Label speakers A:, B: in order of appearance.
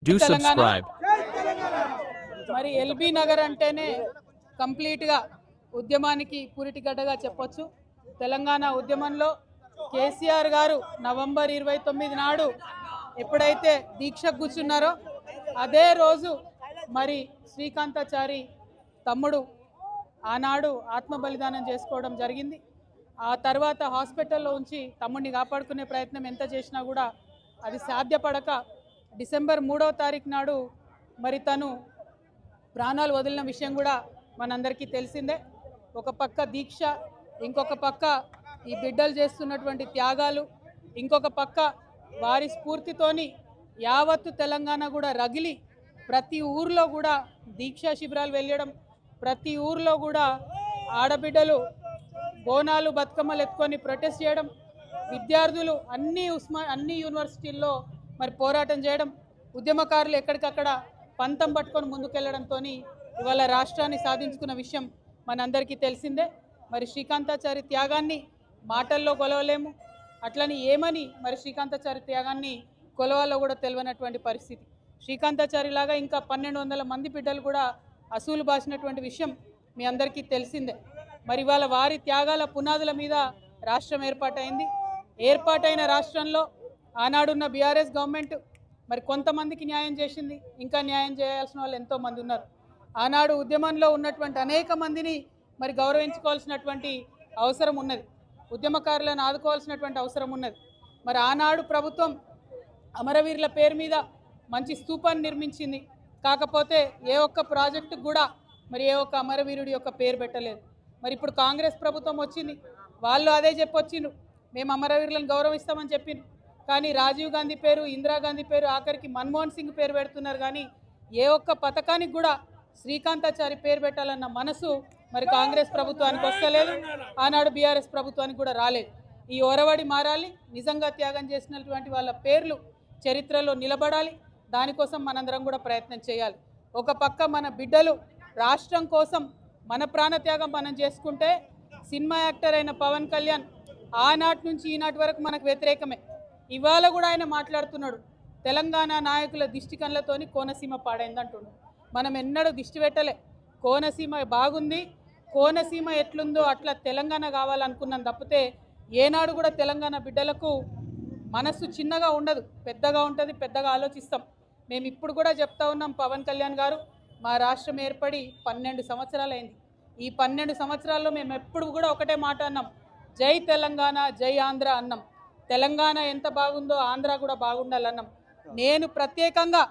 A: Do
B: Telangana
A: subscribe.
B: మరి LB Nagar అంటేనే కంప్లీట్గా ఉద్యమానికి పూరిటిగడ్డగా చెప్పొచ్చు. తెలంగాణ ఉద్యమంలో కేసీఆర్ గారు నవంబర్ 29 నాడు ఎప్పుడైతే దీక్ష కూర్చున్నారో అదే రోజు మరి శ్రీకాంతాచారి తమ్ముడు ఆనాడు ఆత్మ బలిదానం చేసుకోవడం జరిగింది. ఆ తర్వాత హాస్పిటల్లో ఉంచి తమ్ముడిని కాపాడుకునే ప్రయత్నం ఎంత చేసినా కూడా అది సాధ్యపడక డిసెంబర్ 3వ తారీఖు నాడు మరి తను ప్రాణాలు వదిలిన విషయం కూడా మనందరికీ తెలిసిందే. ఒక పక్క దీక్ష, ఇంకొక పక్క ఈ బిడ్డలు చేస్తున్నటువంటి త్యాగాలు, ఇంకొక పక్క వారి స్ఫూర్తితోని యావత్తు తెలంగాణ కూడా రగిలి ప్రతి ఊర్లో కూడా దీక్షా శిబిరాలు వెళ్ళడం, ప్రతి ఊర్లో కూడా ఆడబిడ్డలు బోనాలు బతుకమ్మలు ఎత్తుకొని ప్రొటెస్ట్ చేయడం, విద్యార్థులు అన్ని యూనివర్సిటీల్లో మరి పోరాటం చేయడం, ఉద్యమకారులు ఎక్కడికక్కడ పంతం పట్టుకొని ముందుకెళ్లడంతో ఇవాళ రాష్ట్రాన్ని సాధించుకున్న విషయం మనందరికీ తెలిసిందే. మరి శ్రీకాంతాచారి త్యాగాన్ని మాటల్లో కొలవలేము, అట్లని ఏమని మరి శ్రీకాంతాచారి త్యాగాన్ని కొలవాలో కూడా తెలియనటువంటి పరిస్థితి. శ్రీకాంతాచారి లాగా ఇంకా 1200 మంది బిడ్డలు కూడా అసూలు బాసినటువంటి విషయం మీ అందరికీ తెలిసిందే. మరి ఇవాళ వారి త్యాగాల పునాదుల మీద రాష్ట్రం ఏర్పాటైంది. ఏర్పాటైన రాష్ట్రంలో ఆనాడున్న బీఆర్ఎస్ గవర్నమెంట్ మరి కొంతమందికి న్యాయం చేసింది, ఇంకా న్యాయం చేయాల్సిన వాళ్ళు ఎంతోమంది ఉన్నారు. ఆనాడు ఉద్యమంలో ఉన్నటువంటి అనేక మందిని మరి గౌరవించుకోవాల్సినటువంటి అవసరం ఉన్నది, ఉద్యమకారులను ఆదుకోవాల్సినటువంటి అవసరం ఉన్నది. మరి ఆనాడు ప్రభుత్వం అమరవీరుల పేరు మీద మంచి స్తూపాన్ని నిర్మించింది, కాకపోతే ఏ ఒక్క ప్రాజెక్టుకు కూడా మరి ఏ ఒక్క అమరవీరుడి యొక్క పేరు పెట్టలేదు. మరి ఇప్పుడు కాంగ్రెస్ ప్రభుత్వం వచ్చింది, వాళ్ళు అదే చెప్పొచ్చిండ్రు, మేము అమరవీరులను గౌరవిస్తామని చెప్పిండ్రు. కానీ రాజీవ్ గాంధీ పేరు, ఇందిరాగాంధీ పేరు, ఆఖరికి మన్మోహన్ సింగ్ పేరు పెడుతున్నారు. కానీ ఏ ఒక్క పథకానికి కూడా శ్రీకాంతాచారి పేరు పెట్టాలన్న మనసు మరి కాంగ్రెస్ ప్రభుత్వానికి వస్తలేదు, ఆనాడు బీఆర్ఎస్ ప్రభుత్వానికి కూడా రాలేదు. ఈ ఒరవడి మారాలి, నిజంగా త్యాగం చేసినటువంటి వాళ్ళ పేర్లు చరిత్రలో నిలబడాలి. దానికోసం మనందరం కూడా ప్రయత్నం చేయాలి. ఒక పక్క మన బిడ్డలు రాష్ట్రం కోసం మన ప్రాణత్యాగం మనం చేసుకుంటే, సినిమా యాక్టర్ అయిన పవన్ కళ్యాణ్ ఆనాటి నుంచి ఈనాటి వరకు మనకు వ్యతిరేకమే. ఇవాళ కూడా ఆయన మాట్లాడుతున్నాడు, తెలంగాణ నాయకుల దిష్టి కళ్ళతోని కోనసీమ పాడైంది అంటున్నాడు. మనం ఎన్నడూ దిష్టి పెట్టలే, కోనసీమ బాగుంది, కోనసీమ ఎట్లుందో అట్లా తెలంగాణ కావాలనుకున్నాం తప్పితే ఏనాడు కూడా తెలంగాణ బిడ్డలకు మనస్సు చిన్నగా ఉండదు, పెద్దగా ఉంటుంది, పెద్దగా ఆలోచిస్తాం. మేము ఇప్పుడు కూడా చెప్తా ఉన్నాం, పవన్ కళ్యాణ్ గారు మా రాష్ట్రం ఏర్పడి 12 సంవత్సరాలు అయింది. ఈ 12 సంవత్సరాల్లో మేము ఎప్పుడు కూడా ఒకటే మాట అన్నాం, జై తెలంగాణ జై ఆంధ్ర అన్నాం. తెలంగాణ ఎంత బాగుందో ఆంధ్ర కూడా బాగుండాలన్నాం. నేను ప్రత్యేకంగా